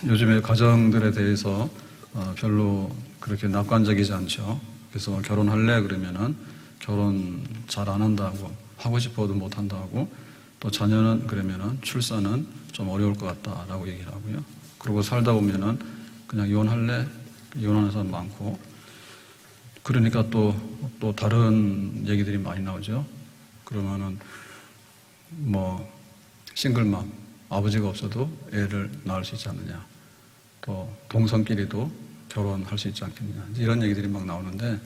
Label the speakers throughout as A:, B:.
A: 요즘에 가정들에 대해서 별로 그렇게 낙관적이지 않죠. 그래서 결혼할래 그러면은 결혼 잘 안 한다고, 하고 싶어도 못 한다고, 또 자녀는 그러면은 출산은 좀 어려울 것 같다라고 얘기를 하고요. 그리고 살다 보면은 그냥 이혼할래? 이혼하는 사람 많고, 그러니까 또 다른 얘기들이 많이 나오죠. 그러면은 뭐 싱글맘, 아버지가 없어도 애를 낳을 수 있지 않느냐, 또 동성끼리도 결혼할 수 있지 않겠느냐, 이런 얘기들이 막 나오는데,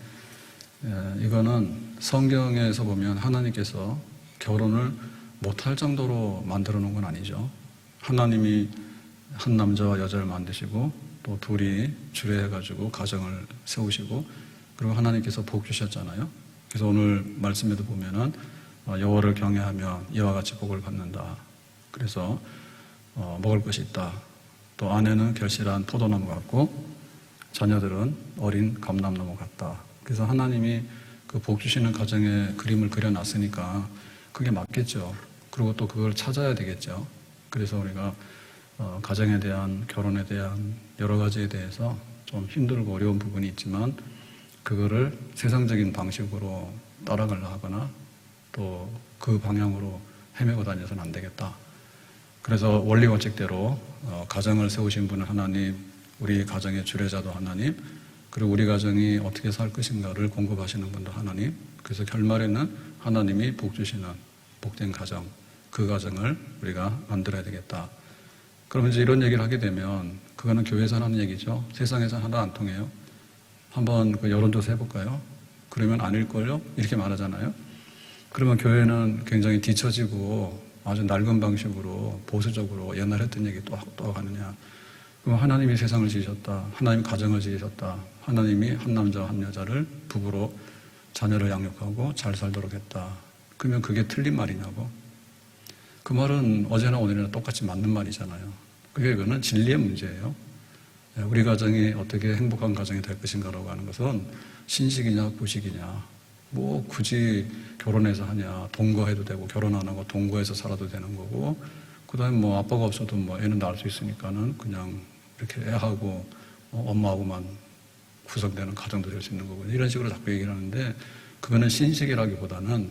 A: 이거는 성경에서 보면 하나님께서 결혼을 못할 정도로 만들어 놓은 건 아니죠. 하나님이 한 남자와 여자를 만드시고 또 둘이 주례해가지고 가정을 세우시고, 그리고 하나님께서 복 주셨잖아요. 그래서 오늘 말씀에도 보면은 여호와를 경외하면 이와 같이 복을 받는다. 그래서 먹을 것이 있다. 또 아내는 결실한 포도나무 같고 자녀들은 어린 감람나무 같다. 그래서 하나님이 그 복 주시는 가정의 그림을 그려놨으니까 그게 맞겠죠. 그리고 또 그걸 찾아야 되겠죠. 그래서 우리가 가정에 대한, 결혼에 대한 여러 가지에 대해서 좀 힘들고 어려운 부분이 있지만 그거를 세상적인 방식으로 따라가려 하거나 또 그 방향으로 헤매고 다녀서는 안 되겠다. 그래서 원리 원칙대로 가정을 세우신 분은 하나님, 우리 가정의 주례자도 하나님, 그리고 우리 가정이 어떻게 살 것인가를 공급하시는 분도 하나님. 그래서 결말에는 하나님이 복 주시는 복된 가정, 그 가정을 우리가 만들어야 되겠다. 그러면 이제 이런 얘기를 하게 되면 그거는 교회에서 하는 얘기죠. 세상에서 하나 안 통해요. 한번 그 여론조사 해볼까요? 그러면 아닐걸요? 이렇게 말하잖아요. 그러면 교회는 굉장히 뒤처지고 아주 낡은 방식으로 보수적으로 옛날 했던 얘기 또 하느냐. 그럼 하나님이 세상을 지으셨다. 하나님이 가정을 지으셨다. 하나님이 한 남자와 한 여자를 부부로 자녀를 양육하고 잘 살도록 했다. 그러면 그게 틀린 말이냐고. 그 말은 어제나 오늘이나 똑같이 맞는 말이잖아요. 그거는 진리의 문제예요. 우리 가정이 어떻게 행복한 가정이 될 것인가라고 하는 것은 신식이냐 구식이냐, 뭐 굳이 결혼해서 하냐, 동거해도 되고 결혼 안 하고 동거해서 살아도 되는 거고, 그 다음에 뭐 아빠가 없어도 뭐 애는 낳을 수 있으니까는 그냥 이렇게 애하고 엄마하고만 구성되는 가정도 될 수 있는 거고, 이런 식으로 자꾸 얘기를 하는데 그거는 신식이라기보다는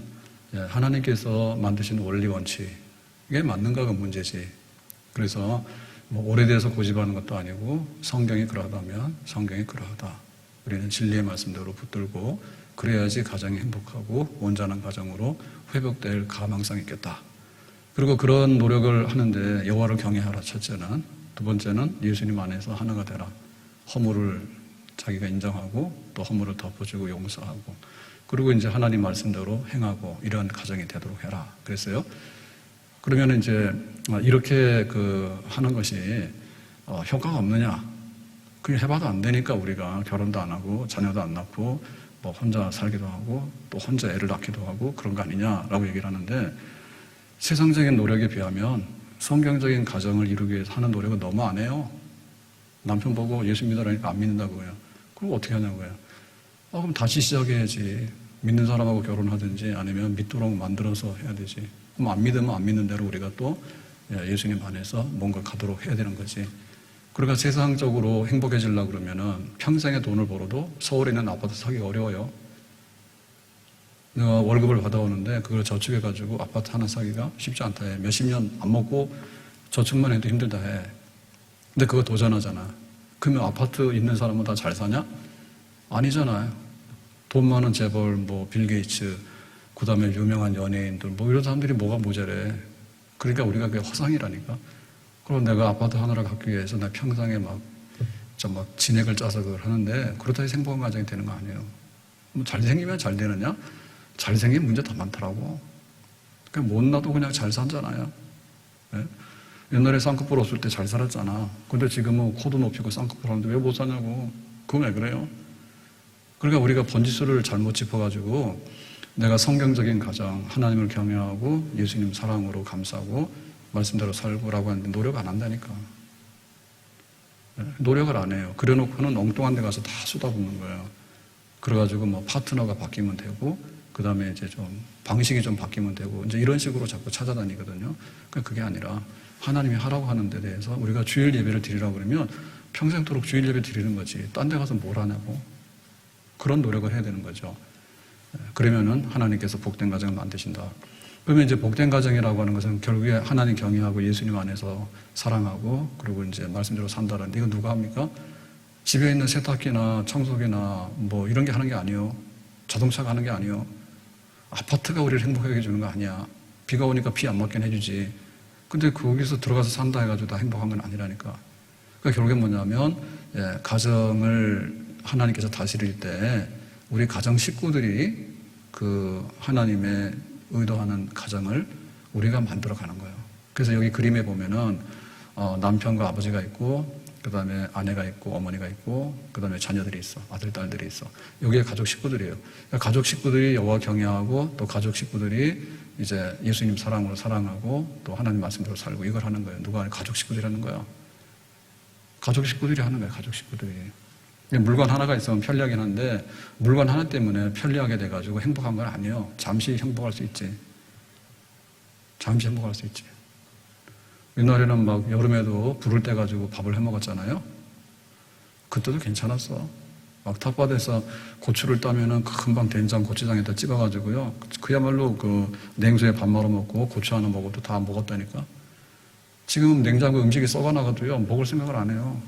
A: 하나님께서 만드신 원리 원칙에 맞는가가 문제지. 그래서 뭐 오래돼서 고집하는 것도 아니고 성경이 그러하다면 성경이 그러하다. 우리는 진리의 말씀대로 붙들고 그래야지 가정이 행복하고 온전한 가정으로 회복될 가망성이 있겠다. 그리고 그런 노력을 하는데 여호와를 경외하라, 첫째는. 두 번째는 예수님 안에서 하나가 되라. 허물을 자기가 인정하고 또 허물을 덮어주고 용서하고, 그리고 이제 하나님 말씀대로 행하고 이런 가정이 되도록 해라. 그랬어요. 그러면 이제 이렇게 하는 것이 효과가 없느냐? 그냥 해봐도 안 되니까 우리가 결혼도 안 하고 자녀도 안 낳고 뭐 혼자 살기도 하고 또 혼자 애를 낳기도 하고 그런 거 아니냐라고 얘기를 하는데, 세상적인 노력에 비하면 성경적인 가정을 이루기 위해서 하는 노력은 너무 안 해요. 남편 보고 예수 믿으라니까 안 믿는다고요. 그럼 어떻게 하냐고요. 그럼 다시 시작해야지. 믿는 사람하고 결혼하든지 아니면 믿도록 만들어서 해야 되지. 그럼 안 믿으면 안 믿는 대로 우리가 또 예수님 안에서 뭔가 가도록 해야 되는 거지. 그러니까 세상적으로 행복해지려고 그러면은 평생에 돈을 벌어도 서울에 있는 아파트 사기가 어려워요. 내가 월급을 받아오는데 그걸 저축해가지고 아파트 하나 사기가 쉽지 않다 해. 몇십 년 안 먹고 저축만 해도 힘들다 해. 근데 그거 도전하잖아. 그러면 아파트 있는 사람은 다 잘 사냐? 아니잖아요. 돈 많은 재벌, 뭐 빌 게이츠, 그 다음에 유명한 연예인들, 뭐 이런 사람들이 뭐가 모자래. 그러니까 우리가 그게 허상이라니까. 그럼 내가 아파트 하나를 갖기 위해서 나 평생에 막 진액을 짜서 그걸 하는데 그렇다고 해서 행복한 가정이 되는 거 아니에요. 뭐 잘생기면 잘 되느냐? 잘생긴 문제 더 많더라고. 그냥 못나도 그냥 잘 살잖아요. 네? 옛날에 쌍꺼풀 없을 때 잘 살았잖아. 근데 지금은 코도 높이고 쌍꺼풀 하는데 왜 못 사냐고. 그건 왜 그래요? 그러니까 우리가 번지수를 잘못 짚어가지고 내가 성경적인 가정, 하나님을 경외하고 예수님 사랑으로 감싸고 말씀대로 살고라고 하는데 노력 안 한다니까. 노력을 안 해요. 그래놓고는 엉뚱한 데 가서 다 쏟아붓는 거예요. 그래가지고 뭐 파트너가 바뀌면 되고, 그 다음에 이제 좀 방식이 좀 바뀌면 되고, 이제 이런 식으로 자꾸 찾아다니거든요. 그게 아니라 하나님이 하라고 하는 데 대해서 우리가 주일 예배를 드리라고 그러면 평생토록 주일 예배 드리는 거지. 딴 데 가서 뭘 하냐고. 그런 노력을 해야 되는 거죠. 그러면은 하나님께서 복된 가정을 만드신다. 그러면 이제 복된 가정이라고 하는 것은 결국에 하나님 경외하고 예수님 안에서 사랑하고 그리고 이제 말씀대로 산다는, 이거 누가 합니까? 집에 있는 세탁기나 청소기나 뭐 이런 게 하는 게 아니에요. 자동차가 하는 게 아니에요. 아파트가 우리를 행복하게 해주는 거 아니야. 비가 오니까 비 안 맞게 해주지. 근데 거기서 들어가서 산다 해가지고 다 행복한 건 아니라니까. 그러니까 결국엔 뭐냐면, 가정을 하나님께서 다스릴 때 우리 가정 식구들이 그 하나님의 의도하는 가정을 우리가 만들어 가는 거예요. 그래서 여기 그림에 보면은 남편과 아버지가 있고, 그 다음에 아내가 있고, 어머니가 있고, 그 다음에 자녀들이 있어. 아들, 딸들이 있어. 여기에 가족 식구들이에요. 그러니까 가족 식구들이 여호와 경외하고, 또 가족 식구들이 이제 예수님 사랑으로 사랑하고, 또 하나님 말씀대로 살고, 이걸 하는 거예요. 누가? 가족 식구들이 하는 거야. 가족 식구들이 하는 거예요. 가족 식구들이. 물건 하나가 있으면 편리하긴 한데, 물건 하나 때문에 편리하게 돼가지고 행복한 건 아니에요. 잠시 행복할 수 있지. 잠시 행복할 수 있지. 옛날에는 막 여름에도 불을 떼가지고 밥을 해 먹었잖아요. 그때도 괜찮았어. 막 텃밭에서 고추를 따면은 금방 된장 고추장에다 찍어가지고요. 그야말로 그 냉수에 밥 말아 먹고 고추 하나 먹어도 다 먹었다니까. 지금 냉장고 음식이 썩어나가도요, 먹을 생각을 안 해요.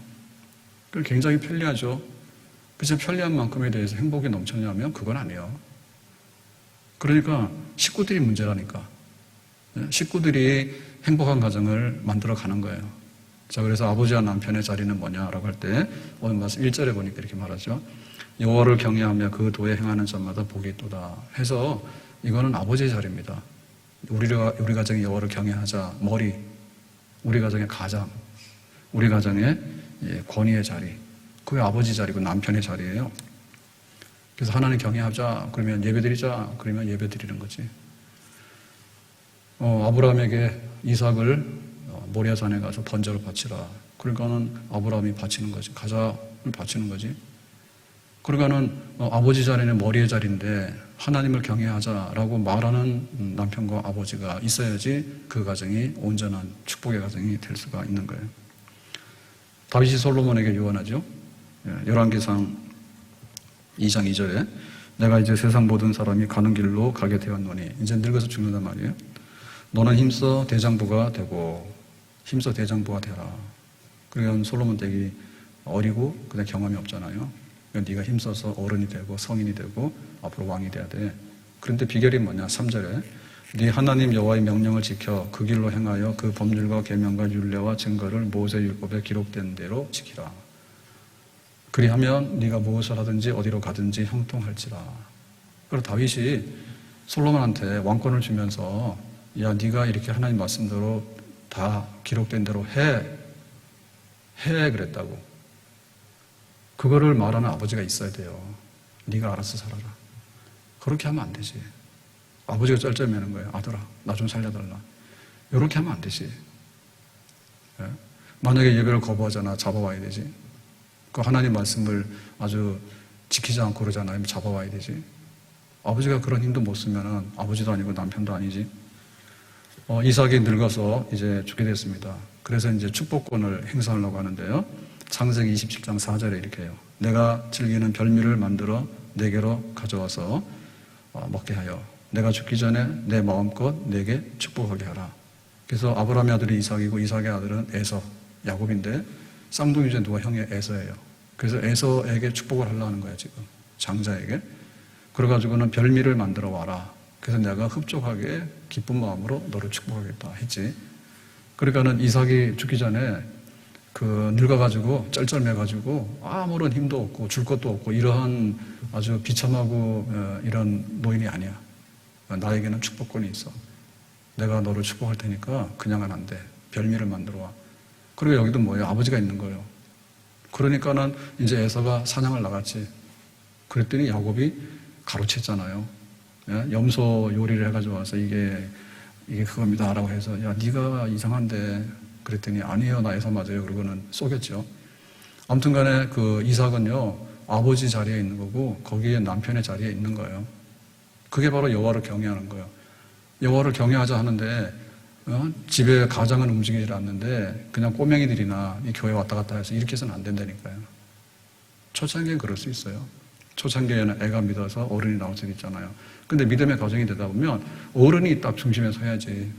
A: 굉장히 편리하죠. 그래서 편리한 만큼에 대해서 행복이 넘쳤냐면 그건 아니에요. 그러니까 식구들이 문제라니까. 식구들이 행복한 가정을 만들어 가는 거예요. 자, 그래서 아버지와 남편의 자리는 뭐냐라고 할 때 오늘 말씀 1절에 보니까 이렇게 말하죠. 여호와를 경외하며 그 도에 행하는 자마다 복이 있도다 해서 이거는 아버지의 자리입니다. 우리 가정이 여호와를 경외하자. 머리, 우리 가정의 가장, 우리 가정의 권위의 자리, 그게 아버지 자리고 남편의 자리예요. 그래서 하나님 경외하자 그러면 예배드리자 그러면 예배드리는 거지. 아브라함에게 이삭을 모리아산에 가서 번제로 바치라. 그러니까는 아브라함이 바치는 거지. 가자를 바치는 거지. 그러니까는 아버지 자리는 머리의 자리인데 하나님을 경외하자라고 말하는 남편과 아버지가 있어야지 그 가정이 온전한 축복의 가정이 될 수가 있는 거예요. 다윗이 솔로몬에게 유언하죠. 열왕기상 2장 2절에 내가 이제 세상 모든 사람이 가는 길로 가게 되었노니, 이제 늙어서 죽는단 말이에요. 너는 힘써 대장부가 되고 힘써 대장부가 되라. 그러니까 솔로몬 댁이 어리고 그다음에 경험이 없잖아요. 그러니까 네가 힘써서 어른이 되고 성인이 되고 앞으로 왕이 돼야 돼. 그런데 비결이 뭐냐? 3절에 네 하나님 여호와의 명령을 지켜 그 길로 행하여 그 법률과 계명과 율례와 증거를 모세 율법에 기록된 대로 지키라. 그리하면 네가 무엇을 하든지 어디로 가든지 형통할지라. 그리고 다윗이 솔로몬한테 왕권을 주면서 야, 네가 이렇게 하나님 말씀대로 다 기록된 대로 해 그랬다고. 그거를 말하는 아버지가 있어야 돼요. 네가 알아서 살아라. 그렇게 하면 안 되지. 아버지가 쩔쩔매는 거예요. 아들아, 나 좀 살려달라. 이렇게 하면 안 되지. 예? 만약에 예배를 거부하잖아, 잡아와야 되지. 그 하나님 말씀을 아주 지키지 않고 그러잖아요. 잡아와야 되지. 아버지가 그런 힘도 못 쓰면은 아버지도 아니고 남편도 아니지. 이삭이 늙어서 이제 죽게 됐습니다. 그래서 이제 축복권을 행사하려고 하는데요. 창세기 27장 4절에 이렇게 해요. 내가 즐기는 별미를 만들어 내게로 가져와서 먹게 하여 내가 죽기 전에 내 마음껏 내게 축복하게 하라. 그래서 아브라함의 아들이 이삭이고 이삭의 아들은 에서, 야곱인데 쌍둥이 중에 누가 형의 에서예요. 그래서 에서에게 축복을 하려는 거예요, 지금. 장자에게. 그래가지고는 별미를 만들어 와라. 그래서 내가 흡족하게 기쁜 마음으로 너를 축복하겠다 했지. 그러니까는 이삭이 죽기 전에 늙어가지고 쩔쩔매가지고 아무런 힘도 없고 줄 것도 없고 이러한 아주 비참하고 이런 노인이 아니야. 나에게는 축복권이 있어. 내가 너를 축복할 테니까 그냥은 안 돼. 별미를 만들어 와. 그리고 여기도 뭐예요? 아버지가 있는 거예요. 그러니까는 이제 에서가 사냥을 나갔지. 그랬더니 야곱이 가로챘잖아요. 염소 요리를 해가지고 와서 이게 그겁니다 라고 해서 야, 네가 이상한데 그랬더니 아니에요, 나 에서 맞아요. 그러고는 쏘겠죠. 아무튼 간에 그 이삭은요, 아버지 자리에 있는 거고 거기에 남편의 자리에 있는 거예요. 그게 바로 여호와를 경외하는 거예요. 여호와를 경외하자 하는데 집에 가장은 움직이질 않는데 그냥 꼬맹이들이나 이 교회 왔다 갔다 해서 이렇게 해서는 안 된다니까요. 초창기엔 그럴 수 있어요. 초창기에는 애가 믿어서 어른이 나올 수도 있잖아요. 근데 믿음의 가정이 되다 보면 어른이 딱 중심에 서야지.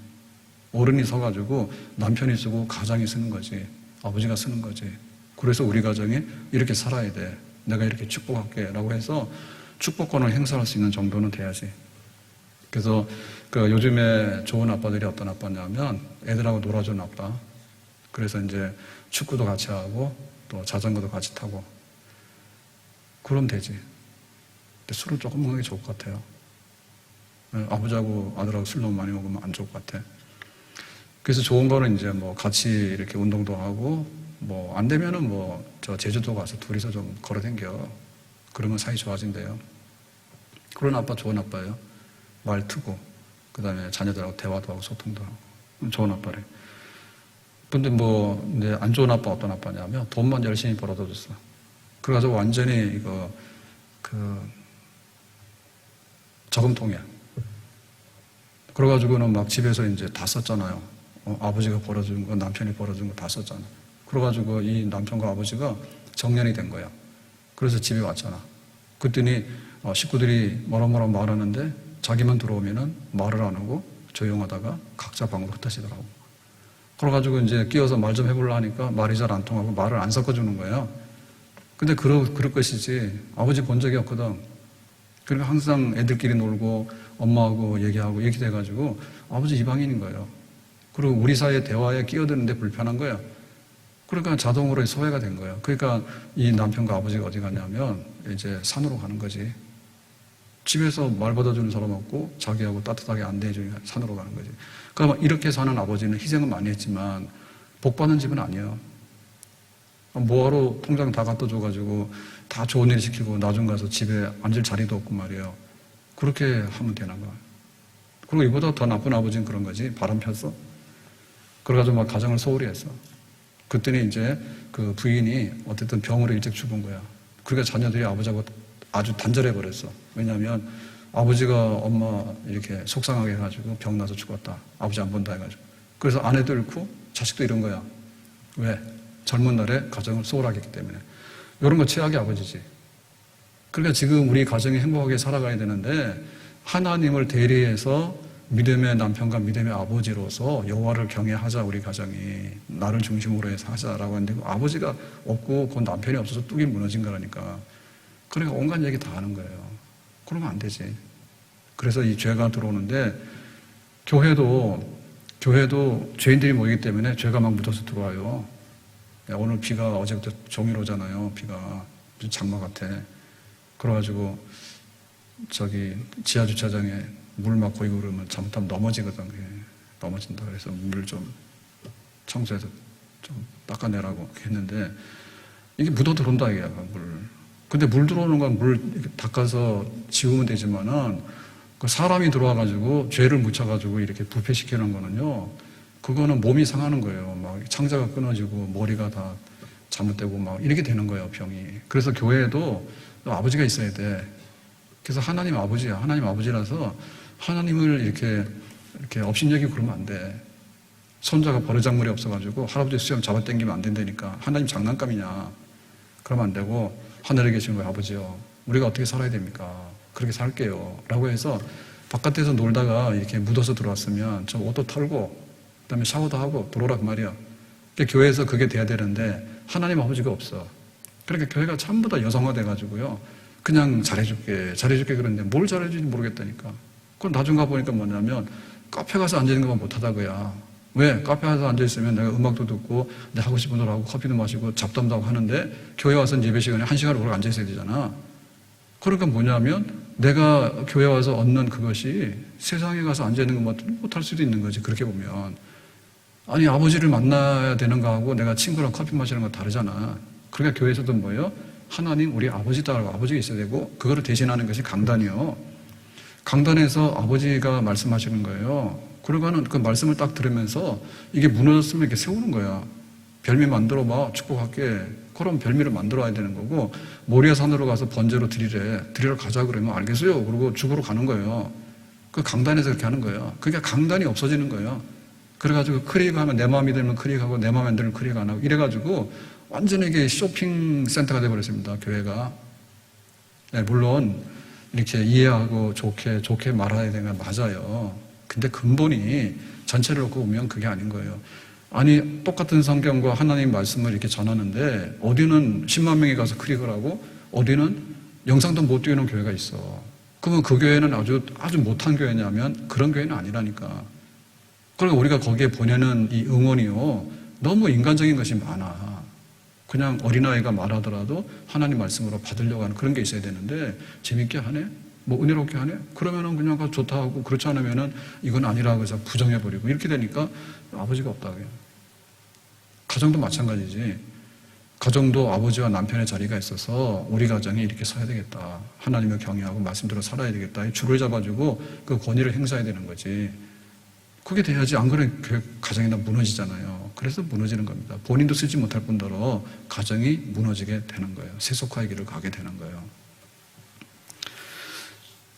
A: 어른이 서가지고 남편이 쓰고 가장이 쓰는 거지. 아버지가 쓰는 거지. 그래서 우리 가정이 이렇게 살아야 돼. 내가 이렇게 축복할게 라고 해서 축복권을 행사할 수 있는 정도는 돼야지. 그래서 요즘에 좋은 아빠들이 어떤 아빠냐면 애들하고 놀아주는 아빠. 그래서 이제 축구도 같이 하고 또 자전거도 같이 타고 그럼 되지. 근데 술은 조금 먹는 게 좋을 것 같아요. 아버지하고 아들하고 술 너무 많이 먹으면 안 좋을 것 같아. 그래서 좋은 거는 이제 뭐 같이 이렇게 운동도 하고 뭐 안 되면은 뭐 저 제주도 가서 둘이서 좀 걸어 댕겨. 그러면 사이 좋아진대요. 그런 아빠 좋은 아빠예요. 말트고 그 다음에 자녀들하고 대화도 하고 소통도 하고 좋은 아빠래. 근데 뭐 근데 안 좋은 아빠 어떤 아빠냐면 돈만 열심히 벌어다 줬어. 그래가지고 완전히 이거 저금통이야. 그래가지고는 막 집에서 이제 다 썼잖아요. 아버지가 벌어준 거, 남편이 벌어준 거 다 썼잖아. 그래가지고 이 남편과 아버지가 정년이 된 거야. 그래서 집에 왔잖아. 그랬더니 식구들이 뭐라 말하는데 자기만 들어오면은 말을 안 하고 조용하다가 각자 방으로 흩어지더라고. 그래가지고 이제 끼어서 말 좀 해보려 하니까 말이 잘 안 통하고 말을 안 섞어주는 거예요. 근데 그럴 것이지 아버지 본 적이 없거든. 그러니까 항상 애들끼리 놀고 엄마하고 얘기하고 이렇게 돼가지고 아버지 이방인인 거예요. 그리고 우리 사이의 대화에 끼어드는데 불편한 거예요. 그러니까 자동으로 소외가 된 거예요. 그러니까 이 남편과 아버지가 어디 가냐면 이제 산으로 가는 거지. 집에서 말 받아주는 사람 없고 자기하고 따뜻하게 안대해주니까 산으로 가는 거지. 그러면 이렇게 사는 아버지는 희생은 많이 했지만 복 받는 집은 아니에요. 뭐하러 통장 다 갖다 줘가지고 다 좋은 일 시키고 나중 가서 집에 앉을 자리도 없고 말이에요. 그렇게 하면 되나 봐. 그리고 이보다 더 나쁜 아버지는 그런 거지. 바람 폈어. 그래가지고 막 가정을 소홀히 했어. 그랬더니 이제 그 부인이 어쨌든 병으로 일찍 죽은 거야. 그러니까 자녀들이 아버지하고 아주 단절해 버렸어. 왜냐하면 아버지가 엄마 이렇게 속상하게 해가지고 병 나서 죽었다. 아버지 안 본다 해가지고. 그래서 아내도 잃고 자식도 잃은 거야. 왜? 젊은 날에 가정을 소홀하게 했기 때문에. 이런 거 최악의 아버지지. 그러니까 지금 우리 가정이 행복하게 살아가야 되는데 하나님을 대리해서 믿음의 남편과 믿음의 아버지로서 여호와를 경외하자 우리 가정이 나를 중심으로 해서 하자라고 하는데 아버지가 없고 그 남편이 없어서 뚝이 무너진 거라니까. 그러니까 온갖 얘기 다 하는 거예요. 그러면 안 되지. 그래서 이 죄가 들어오는데 교회도 죄인들이 모이기 때문에 죄가 막 묻어서 들어와요. 오늘 비가 어제부터 종일 오잖아요. 비가 무슨 장마 같아. 그래가지고 저기 지하 주차장에 물 막 고이고 그러면 잘못하면 넘어지거든. 넘어진다. 그래서 물 좀 청소해서 좀 닦아내라고 했는데 이게 묻어 들어온다 이게 물. 근데 물 들어오는 건 물 닦아서 지우면 되지만은 그 사람이 들어와가지고 죄를 묻혀가지고 이렇게 부패시키는 거는요. 그거는 몸이 상하는 거예요. 막 창자가 끊어지고 머리가 다 잘못되고 막 이렇게 되는 거예요, 병이. 그래서 교회에도 아버지가 있어야 돼. 그래서 하나님 아버지야. 하나님 아버지라서 하나님을 이렇게 업신여기고 그러면 안 돼. 손자가 버르장물이 없어가지고 할아버지 수염 잡아당기면 안 된다니까. 하나님 장난감이냐. 그러면 안 되고 하늘에 계시는 거예요, 아버지요. 우리가 어떻게 살아야 됩니까? 그렇게 살게요. 라고 해서 바깥에서 놀다가 이렇게 묻어서 들어왔으면 저 옷도 털고 그 다음에 샤워도 하고 들어오라 그 말이야. 그러니까 교회에서 그게 돼야 되는데 하나님 아버지가 없어. 그러니까 교회가 전부 다 여성화돼가지고요. 그냥 잘해줄게 그러는데 뭘 잘해줄지 모르겠다니까. 그건 나중 가보니까 뭐냐면 카페 가서 앉아있는 것만 못하다고야. 왜? 카페 가서 앉아있으면 내가 음악도 듣고 내 하고 싶은 대로 하고 커피도 마시고 잡담도 하고 하는데 교회 와서 예배 시간에 1시간을 오래 앉아있어야 되잖아. 그러니까 뭐냐면 내가 교회 와서 얻는 그것이 세상에 가서 앉아있는 것만 못할 수도 있는 거지. 그렇게 보면. 아니 아버지를 만나야 되는 거하고 내가 친구랑 커피 마시는 거 다르잖아. 그러니까 교회에서도 뭐예요? 하나님 우리 아버지다라고 아버지가 있어야 되고 그거를 대신하는 것이 강단이요. 강단에서 아버지가 말씀하시는 거예요. 그러고는 그 말씀을 딱 들으면서 이게 무너졌으면 이렇게 세우는 거야. 별미 만들어봐 축복할게. 그럼 별미를 만들어야 되는 거고 모리아 산으로 가서 번제로 드리러 가자 그러면 알겠어요. 그리고 죽으러 가는 거예요. 그 강단에서 그렇게 하는 거예요. 그러니까 강단이 없어지는 거예요. 그래가지고 클릭 하면 내 마음이 들면 클릭하고 내 마음에 안 들면 클릭 안 하고 이래가지고 완전히 이게 쇼핑 센터가 돼버렸습니다. 교회가. 네, 물론 이렇게 이해하고 좋게 말해야 되는 건 맞아요. 근데 근본이 전체를 놓고 보면 그게 아닌 거예요. 아니 똑같은 성경과 하나님 말씀을 이렇게 전하는데 어디는 10만 명이 가서 클릭을 하고 어디는 영상도 못 띄우는 교회가 있어. 그러면 그 교회는 아주 못한 교회냐면 그런 교회는 아니라니까. 그러니까 우리가 거기에 보내는 이 응원이요 너무 인간적인 것이 많아. 그냥 어린아이가 말하더라도 하나님 말씀으로 받으려고 하는 그런 게 있어야 되는데 재밌게 하네? 뭐 은혜롭게 하네? 그러면은 그냥 좋다 하고 그렇지 않으면은 이건 아니라고 해서 부정해버리고 이렇게 되니까 아버지가 없다고요. 가정도 마찬가지지. 가정도 아버지와 남편의 자리가 있어서 우리 가정이 이렇게 서야 되겠다. 하나님을 경외하고 말씀대로 살아야 되겠다. 줄을 잡아주고 그 권위를 행사해야 되는 거지. 그게 돼야지 안 그러면 가정이 다 무너지잖아요. 그래서 무너지는 겁니다. 본인도 쓰지 못할 뿐더러 가정이 무너지게 되는 거예요. 세속화의 길을 가게 되는 거예요.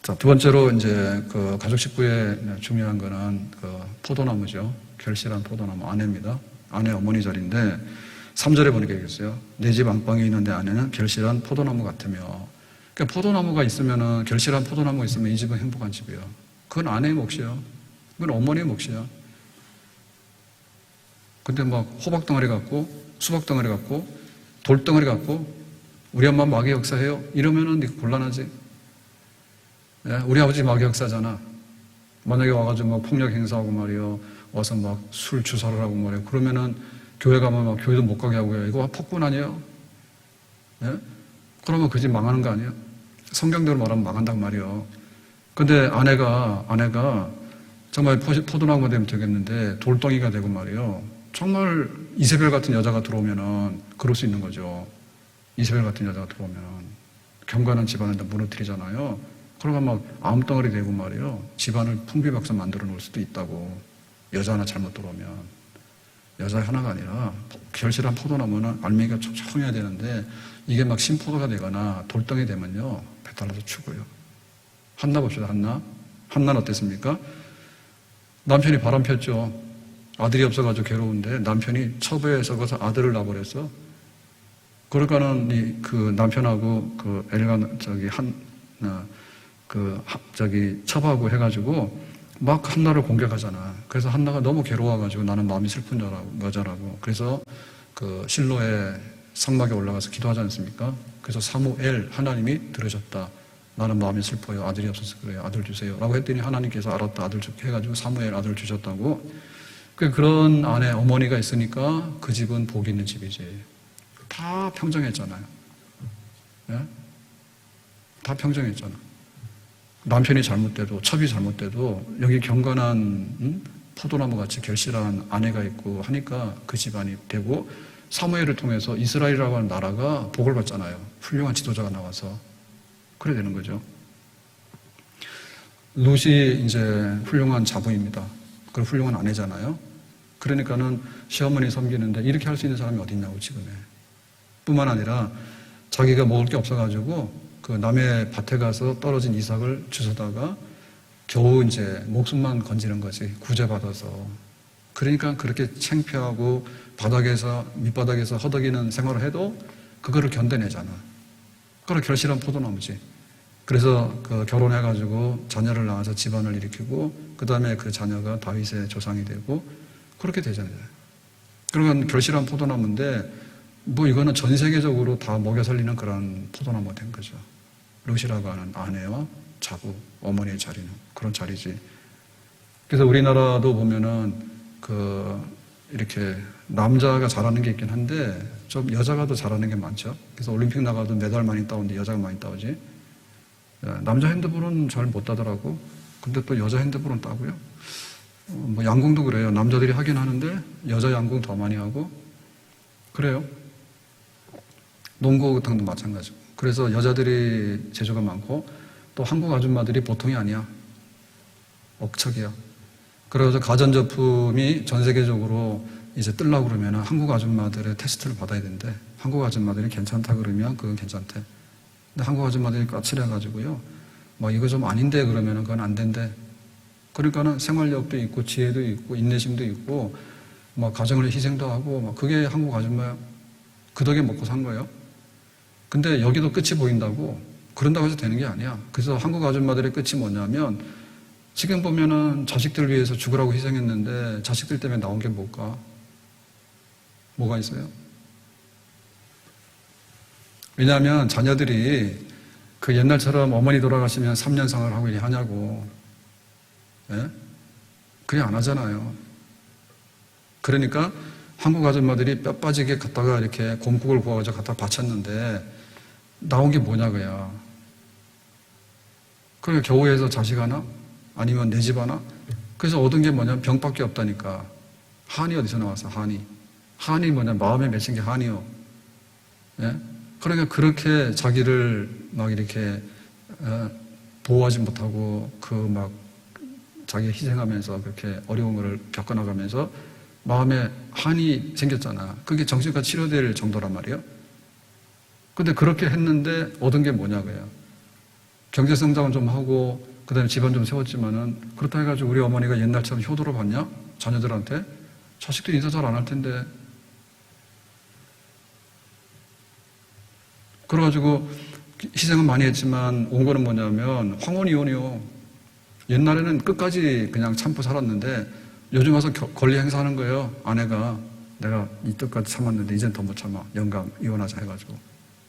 A: 자, 두 번째로 이제 그 가족 식구의 중요한 거는 그 포도나무죠. 결실한 포도나무 아내입니다. 아내 어머니 자리인데 3절에 보니까 얘기했어요. 내 집 안방에 있는 내 아내는 결실한 포도나무 같으며. 그러니까 포도나무가 있으면은 결실한 포도나무가 있으면 이 집은 행복한 집이에요. 그건 아내의 몫이에요. 그건 어머니의 몫이야. 근데 막 호박 덩어리 같고 수박 덩어리 같고 돌 덩어리 같고 우리 엄마 마귀 역사해요? 이러면은 곤란하지. 예? 우리 아버지 마귀 역사잖아. 만약에 와가지고 막 폭력 행사하고 말이요. 와서 막 술 주사를 하고 말이요. 그러면은 교회 가면 막 교회도 못 가게 하고요. 이거 폭군 아니에요? 예? 그러면 그 집 망하는 거 아니에요? 성경대로 말하면 망한단 말이에요. 근데 아내가 정말 포도나무가 되면 되겠는데 돌덩이가 되고 말이에요. 정말 이세벨 같은 여자가 들어오면은 그럴 수 있는 거죠. 이세벨 같은 여자가 들어오면은 경건한 집안을 다 무너뜨리잖아요. 그러면 막 암덩어리 되고 말이에요. 집안을 풍비박산 만들어 놓을 수도 있다고. 여자 하나 잘못 들어오면. 여자 하나가 아니라 결실한 포도나무는 알맹이가 촉촉해야 되는데 이게 막 신포도가 되거나 돌덩이 되면요. 배탈나서 죽어요. 한나 봅시다. 한나는 어땠습니까? 남편이 바람 폈죠. 아들이 없어가지고 괴로운데 남편이 첩에 썩어서 아들을 낳아버렸어. 그러니까는 그 남편하고 그 엘간 첩하고 해가지고 막 한나를 공격하잖아. 그래서 한나가 너무 괴로워가지고 나는 마음이 슬픈 여자라고. 그래서 그 실로의 성막에 올라가서 기도하지 않습니까? 그래서 사무엘 하나님이 들으셨다. 나는 마음이 슬퍼요. 아들이 없어서 그래요. 아들 주세요. 라고 했더니 하나님께서 알았다. 아들 줄게 해가지고 사무엘 아들 주셨다고. 그런 아내 어머니가 있으니까 그 집은 복이 있는 집이지. 다 평정했잖아요. 예? 다 평정했잖아. 남편이 잘못돼도 첩이 잘못돼도 여기 경건한 포도나무 같이 결실한 아내가 있고 하니까 그 집안이 되고 사무엘을 통해서 이스라엘이라고 하는 나라가 복을 받잖아요. 훌륭한 지도자가 나와서. 그래야 되는 거죠. 룻이 이제 훌륭한 자부입니다. 그리고 훌륭한 아내잖아요. 그러니까는 시어머니 섬기는데 이렇게 할 수 있는 사람이 어디 있냐고 지금에. 뿐만 아니라 자기가 먹을 게 없어가지고 그 남의 밭에 가서 떨어진 이삭을 주워다가 겨우 이제 목숨만 건지는 거지. 구제받아서. 그러니까 그렇게 창피하고 밑바닥에서 허덕이는 생활을 해도 그거를 견뎌내잖아. 그걸 결실한 포도나무지. 그래서 그 결혼해가지고 자녀를 낳아서 집안을 일으키고 그 다음에 그 자녀가 다윗의 조상이 되고 그렇게 되잖아요. 그러면 결실한 포도나무인데 뭐 이거는 전 세계적으로 다 먹여 살리는 그런 포도나무가 된 거죠. 룻이라고 하는 아내와 자부, 어머니의 자리는 그런 자리지. 그래서 우리나라도 보면은 이렇게 남자가 잘하는 게 있긴 한데 좀 여자가 더 잘하는 게 많죠. 그래서 올림픽 나가도 메달 많이 따오는데 여자가 많이 따오지. 남자 핸드볼은 잘 못 따더라고. 근데 또 여자 핸드볼은 따고요. 뭐 양궁도 그래요. 남자들이 하긴 하는데 여자 양궁 더 많이 하고 그래요. 농구 같은 것도 마찬가지고. 그래서 여자들이 재주가 많고 또 한국 아줌마들이 보통이 아니야. 억척이야. 그래서 가전제품이 전 세계적으로 이제 뜨려고 그러면 한국 아줌마들의 테스트를 받아야 되는데 한국 아줌마들이 괜찮다 그러면 그건 괜찮대. 근데 한국 아줌마들이 까칠해가지고요. 뭐 이거 좀 아닌데 그러면 그건 안 된대. 그러니까는 생활력도 있고 지혜도 있고 인내심도 있고 막 가정을 희생도 하고 막 그게 한국 아줌마야. 그 덕에 먹고 산 거예요. 근데 여기도 끝이 보인다고 그런다고 해서 되는 게 아니야. 그래서 한국 아줌마들의 끝이 뭐냐면 지금 보면은 자식들 위해서 죽으라고 희생했는데 자식들 때문에 나온 게 뭘까? 뭐가 있어요? 왜냐하면 자녀들이 그 옛날처럼 어머니 돌아가시면 3년상을 하고 이렇게 하냐고. 예? 그게 안 하잖아요. 그러니까 한국 아줌마들이 뼈 빠지게 갖다가 이렇게 곰국을 구워가지고 갖다 바쳤는데 나온 게 뭐냐고요. 그러니까 겨우해서 자식 하나? 아니면 내 집 하나? 그래서 얻은 게 뭐냐면 병밖에 없다니까. 한이 어디서 나왔어? 한이. 한이 뭐냐? 마음에 맺힌 게 한이요. 예? 그러니까 그렇게 자기를 막 이렇게 보호하지 못하고 그 막 자기 희생하면서 그렇게 어려움을 겪어나가면서 마음에 한이 생겼잖아. 그게 정신과 치료될 정도란 말이에요. 근데 그렇게 했는데 얻은 게 뭐냐고요. 경제 성장은 좀 하고 그 다음에 집안 좀 세웠지만은 그렇다 해가지고 우리 어머니가 옛날처럼 효도를 받냐? 자녀들한테? 자식들 인사 잘 안 할 텐데. 그래가지고 희생은 많이 했지만 온 거는 뭐냐면 황혼이혼이요. 옛날에는 끝까지 그냥 참고 살았는데 요즘 와서 권리 행사하는 거예요. 아내가 내가 이 뜻까지 참았는데 이젠 더 못 참아. 영감 이혼하자 해가지고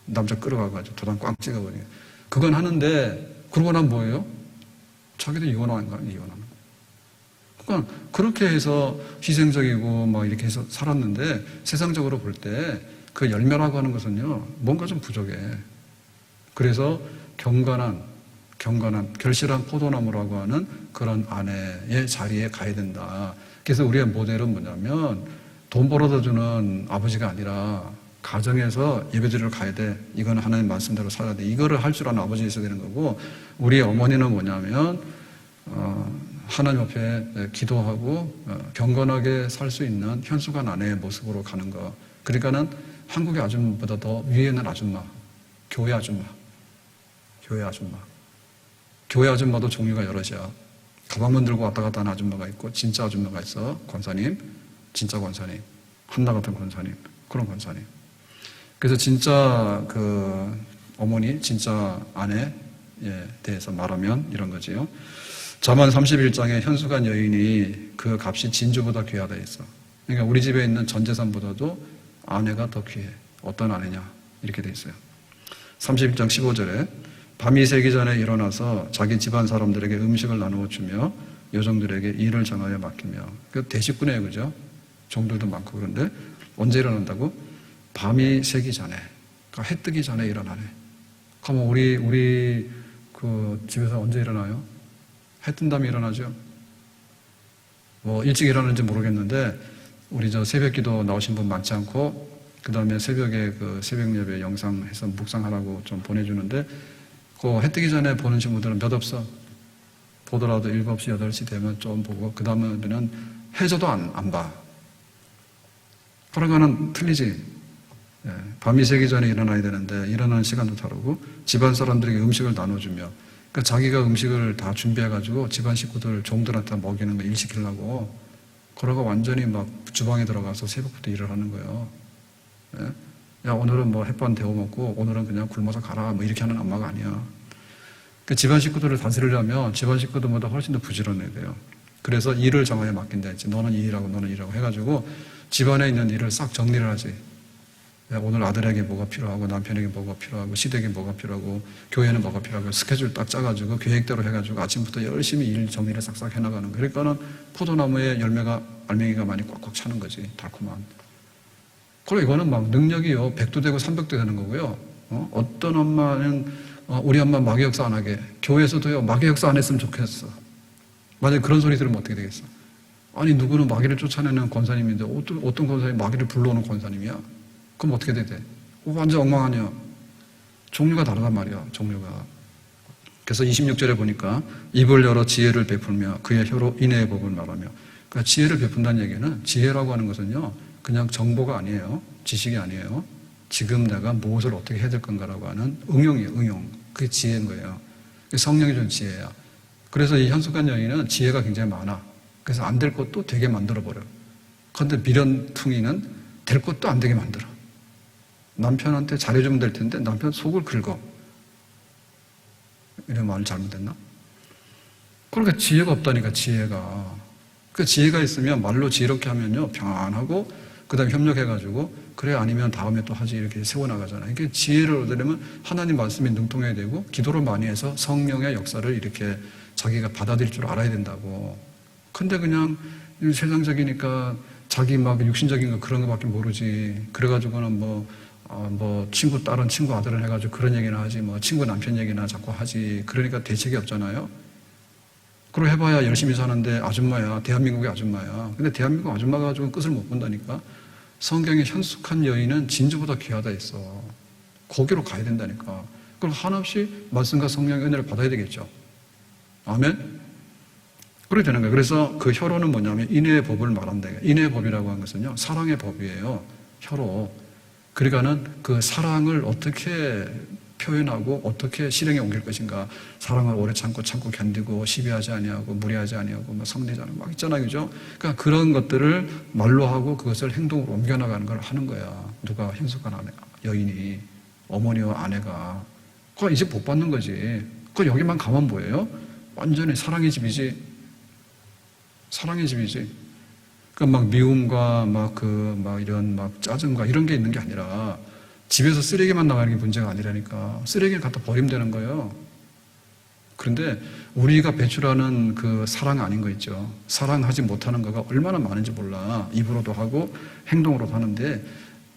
A: 남자 끌어가가지고 도장 꽝 찍어버리게. 그건 하는데 그러고 나면 뭐예요? 자기도 이혼하는 거야. 이혼하는 거. 그러니까 그렇게 해서 희생적이고 막 이렇게 해서 살았는데 세상적으로 볼 때 그 열매라고 하는 것은요 뭔가 좀 부족해. 그래서 경건한 결실한 포도나무라고 하는 그런 아내의 자리에 가야 된다. 그래서 우리의 모델은 뭐냐면 돈 벌어다 주는 아버지가 아니라 가정에서 예배드리러 가야 돼. 이거는 하나님 말씀대로 살아야 돼. 이거를 할 줄 아는 아버지 있어야 되는 거고, 우리 어머니는 뭐냐면 하나님 앞에 기도하고 경건하게 살 수 있는 현숙한 아내의 모습으로 가는 거. 그러니까는 한국의 아줌마보다 더 위에 있는 아줌마, 교회 아줌마. 교회 아줌마도 종류가 여럿이야. 가방만 들고 왔다 갔다 하는 아줌마가 있고 진짜 아줌마가 있어. 권사님, 진짜 권사님, 한나 같은 권사님, 그런 권사님. 그래서 진짜 그 어머니, 진짜 아내에 대해서 말하면 이런 거지요. 잠언 31장에 현숙한 여인이 그 값이 진주보다 귀하다 했어. 그러니까 우리 집에 있는 전 재산보다도 아내가 더 귀해. 어떤 아내냐? 이렇게 돼 있어요. 31장 15절에 밤이 새기 전에 일어나서 자기 집안 사람들에게 음식을 나누어 주며 여종들에게 일을 정하여 맡기며. 그 대식구네요, 그죠? 종들도 많고. 그런데 언제 일어난다고? 밤이 새기 전에, 그러니까 해 뜨기 전에 일어나네. 그럼 우리 그 집에서 언제 일어나요? 해 뜬 다음에 일어나죠. 뭐 일찍 일어나는지 모르겠는데 우리 저 새벽기도 나오신 분 많지 않고 그 다음에 새벽에 그 새벽 예배 영상해서 묵상하라고 좀 보내주는데 그 해 뜨기 전에 보는 친구들은 몇 없어. 보더라도 7시, 8시 되면 좀 보고 그 다음에는 해져도 안 봐. 그런 거는 틀리지. 예, 밤이 새기 전에 일어나야 되는데 일어나는 시간도 다르고 집안 사람들에게 음식을 나눠주며, 그러니까 자기가 음식을 다 준비해가지고 집안 식구들 종들한테 먹이는 거 일 시키려고 그러고 완전히 막 주방에 들어가서 새벽부터 일을 하는 거예요. 예? 야 오늘은 뭐 햇반 데워 먹고 오늘은 그냥 굶어서 가라 뭐 이렇게 하는 엄마가 아니야. 그 집안 식구들을 다스리려면 집안 식구들보다 훨씬 더 부지런해야 돼요. 그래서 일을 정하여 맡긴다 했지. 너는 이 일하고 너는 이 일하고 해가지고 집안에 있는 일을 싹 정리를 하지. 오늘 아들에게 뭐가 필요하고 남편에게 뭐가 필요하고 시댁에 뭐가 필요하고 교회는 뭐가 필요하고 스케줄 딱 짜가지고 계획대로 해가지고 아침부터 열심히 일 정리를 싹싹 해나가는 거예요. 그러니까는 포도나무에 알맹이가 많이 꽉꽉 차는 거지. 달콤한. 그리고 이거는 막 능력이요 100도 되고 300도 되는 거고요. 어떤 엄마는 우리 엄마 마귀 역사 안 하게, 교회에서도요 마귀 역사 안 했으면 좋겠어. 만약에 그런 소리 들으면 어떻게 되겠어? 아니 누구는 마귀를 쫓아내는 권사님인데 어떤 권사님이 마귀를 불러오는 권사님이야? 그럼 어떻게 돼? 완전 엉망하냐? 종류가 다르단 말이야, 종류가. 그래서 26절에 보니까 입을 열어 지혜를 베풀며 그의 혀로 인애의 법을 말하며. 그러니까 지혜를 베푼다는 얘기는, 지혜라고 하는 것은요 그냥 정보가 아니에요. 지식이 아니에요. 지금 내가 무엇을 어떻게 해야 될 건가라고 하는 응용이에요, 응용. 그게 지혜인 거예요. 성령이 준 지혜야. 그래서 이 현숙한 여인은 지혜가 굉장히 많아. 그래서 안 될 것도 되게 만들어버려. 그런데 미련퉁이는 될 것도 안 되게 만들어. 남편한테 잘해주면 될 텐데 남편 속을 긁어. 이런 말을 잘못했나? 그러니까 지혜가 없다니까, 지혜가. 그 지혜가 있으면 말로 지혜롭게 하면요, 평안하고, 그 다음에 협력해가지고, 그래, 아니면 다음에 또 하지, 이렇게 세워나가잖아요. 이게 지혜를 얻으려면 하나님 말씀에 능통해야 되고, 기도를 많이 해서 성령의 역사를 이렇게 자기가 받아들일 줄 알아야 된다고. 근데 그냥 세상적이니까 자기 막 육신적인 거 그런 거밖에 모르지. 그래가지고는 친구 딸은 친구 아들을 해가지고 그런 얘기나 하지, 친구 남편 얘기나 자꾸 하지. 그러니까 대책이 없잖아요. 그리고 해봐야 열심히 사는데 아줌마야. 대한민국의 아줌마야. 근데 대한민국 아줌마가 가지고 끝을 못 본다니까. 성경에 현숙한 여인은 진주보다 귀하다 했어. 거기로 가야 된다니까. 그럼 한없이 말씀과 성령의 은혜를 받아야 되겠죠. 아멘? 그렇게 되는 거예요. 그래서 그 혀로는 뭐냐면 인애의 법을 말한다. 인애의 법이라고 하는 것은요, 사랑의 법이에요. 혀로. 그러니까는 그 사랑을 어떻게 표현하고 어떻게 실행에 옮길 것인가. 사랑을 오래 참고 견디고 시비하지 아니하고 무리하지 아니하고 성내지 않고 막 있잖아요. 그죠? 그러니까 그런 것들을 말로 하고 그것을 행동으로 옮겨나가는 걸 하는 거야. 누가 현숙한 여인이, 어머니와 아내가. 그거 이제 복 받는 거지. 그거 여기만 가면 뭐예요? 완전히 사랑의 집이지. 사랑의 집이지. 그러니까 미움과 이런 짜증과 이런 게 있는 게 아니라 집에서 쓰레기만 나가는 게 문제가 아니라니까. 쓰레기를 갖다 버리면 되는 거예요. 그런데 우리가 배출하는 그 사랑 아닌 거 있죠. 사랑하지 못하는 거가 얼마나 많은지 몰라. 입으로도 하고 행동으로도 하는데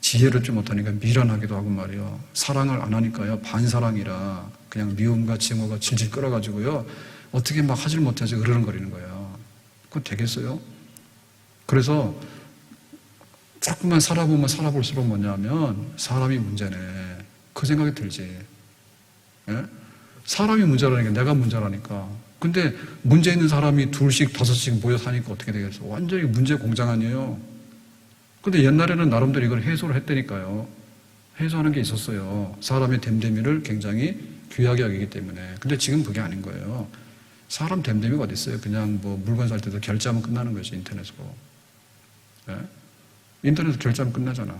A: 지혜를 좀 못하니까 미련하기도 하고 말이에요. 사랑을 안 하니까요. 반사랑이라 그냥 미움과 증오가 질질 끌어가지고요. 어떻게 막 하질 못해서 으르렁거리는 거예요. 그거 되겠어요? 그래서 자꾸만 살아보면 살아볼수록 뭐냐면 사람이 문제네. 그 생각이 들지. 예? 사람이 문제라니까, 내가 문제라니까. 근데 문제 있는 사람이 둘씩 다섯씩 모여 사니까 어떻게 되겠어? 완전히 문제 공장 아니에요. 근데 옛날에는 나름대로 이걸 해소를 했다니까요. 해소하는 게 있었어요. 사람의 됨됨이를 굉장히 귀하게 여기기 때문에. 근데 지금 그게 아닌 거예요. 사람 됨됨이가 어디 있어요? 그냥 물건 살 때도 결제하면 끝나는 거지, 인터넷으로. 예? 인터넷에서 결제하면 끝나잖아.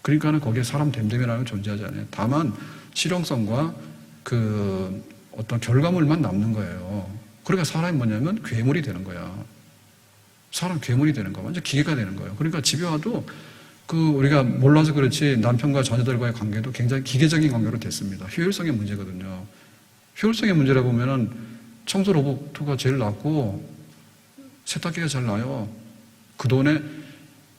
A: 그러니까는 거기에 사람 됨됨이라는 건 존재하지 않아요. 다만 실용성과 그 어떤 결과물만 남는 거예요. 그러니까 사람이 뭐냐면 괴물이 되는 거야. 사람 괴물이 되는 거야. 완전 기계가 되는 거예요. 그러니까 집에 와도 우리가 몰라서 그렇지 남편과 자녀들과의 관계도 굉장히 기계적인 관계로 됐습니다. 효율성의 문제거든요. 효율성의 문제라 보면은 청소 로봇가 제일 낫고 세탁기가 제일 나아요. 그 돈에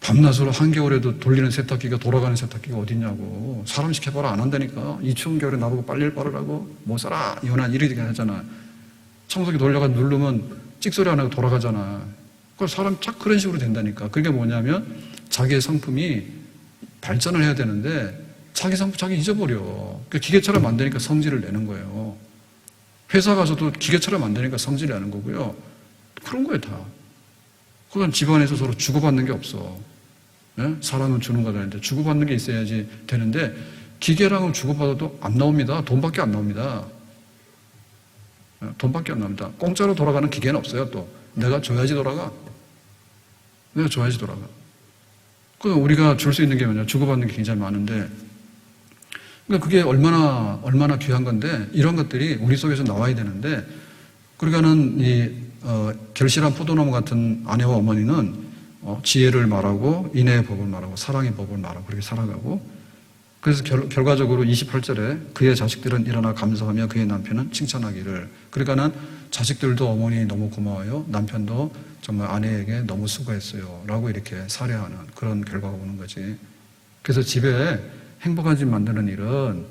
A: 밤낮으로 한겨울에도 돌리는 세탁기가 돌아가는 세탁기가 어딨냐고. 사람 시켜봐라 안 한다니까. 이 추운 겨울에 나보고 빨래를 빨으라고. 못 살아. 이혼한 일이 되게 하잖아. 청소기 돌려가 누르면 찍소리 안 하고 돌아가잖아. 그걸 사람 쫙 그런 식으로 된다니까. 그게 뭐냐면 자기의 성품이 발전을 해야 되는데 자기 성품 자기 잊어버려. 그러니까 기계처럼 만드니까 성질을 내는 거예요. 회사 가서도 기계처럼 만드니까 성질을 내는 거고요. 그런 거예요 다. 그건 집안에서 서로 주고받는 게 없어. 네? 사랑은 주는 거다 하는데 주고받는 게 있어야지 되는데 기계랑은 주고받아도 안 나옵니다. 돈밖에 안 나옵니다. 돈밖에 안 나옵니다. 공짜로 돌아가는 기계는 없어요. 또 내가 줘야지 돌아가. 내가 줘야지 돌아가. 우리가 줄 수 있는 게 뭐냐? 주고받는 게 굉장히 많은데 그러니까 그게 얼마나 귀한 건데 이런 것들이 우리 속에서 나와야 되는데 그러니까는 결실한 포도나무 같은 아내와 어머니는 지혜를 말하고 인애의 법을 말하고 사랑의 법을 말하고 그렇게 살아가고 그래서 결과적으로 28절에 그의 자식들은 일어나 감사하며 그의 남편은 칭찬하기를 그러니까는 자식들도 어머니 너무 고마워요. 남편도 정말 아내에게 너무 수고했어요. 라고 이렇게 살해하는 그런 결과가 오는 거지. 그래서 집에 행복한 집 만드는 일은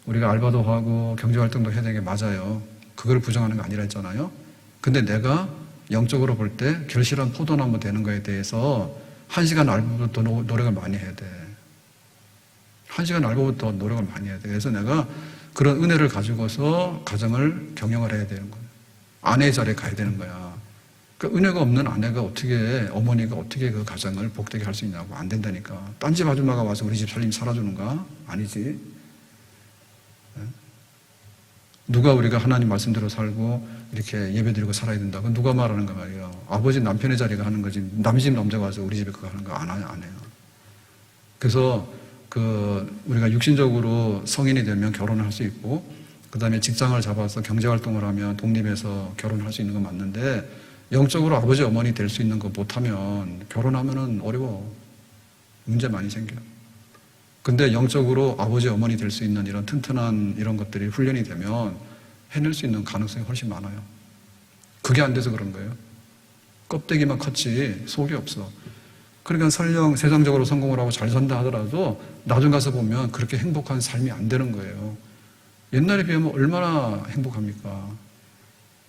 A: 우리가 알바도 하고 경제활동도 해야 되는 게 맞아요. 그걸 부정하는 거 아니라 했잖아요. 근데 내가 영적으로 볼 때 결실한 포도나무 되는 거에 대해서 1시간 알바부터 노력을 많이 해야 돼. 1시간 알바부터 노력을 많이 해야 돼. 그래서 내가 그런 은혜를 가지고서 가정을 경영을 해야 되는 거야. 아내의 자리에 가야 되는 거야. 그러니까 은혜가 없는 아내가 어머니가 어떻게 그 가정을 복되게 할 수 있냐고. 안 된다니까. 딴 집 아줌마가 와서 우리 집 살림 살아주는가? 아니지. 누가 우리가 하나님 말씀대로 살고 이렇게 예배드리고 살아야 된다. 그건 누가 말하는 거 말이에요. 아버지 남편의 자리가 하는 거지. 남의 집 남자가 와서 우리 집에 그거 하는 거 안 해요. 그래서 우리가 육신적으로 성인이 되면 결혼을 할 수 있고, 그 다음에 직장을 잡아서 경제활동을 하면 독립해서 결혼을 할 수 있는 건 맞는데, 영적으로 아버지 어머니 될 수 있는 거 못하면 결혼하면은 어려워. 문제 많이 생겨. 근데 영적으로 아버지 어머니 될 수 있는 이런 튼튼한 이런 것들이 훈련이 되면 해낼 수 있는 가능성이 훨씬 많아요. 그게 안 돼서 그런 거예요. 껍데기만 컸지 속이 없어. 그러니까 설령 세상적으로 성공을 하고 잘 산다 하더라도 나중 가서 보면 그렇게 행복한 삶이 안 되는 거예요. 옛날에 비하면 얼마나 행복합니까?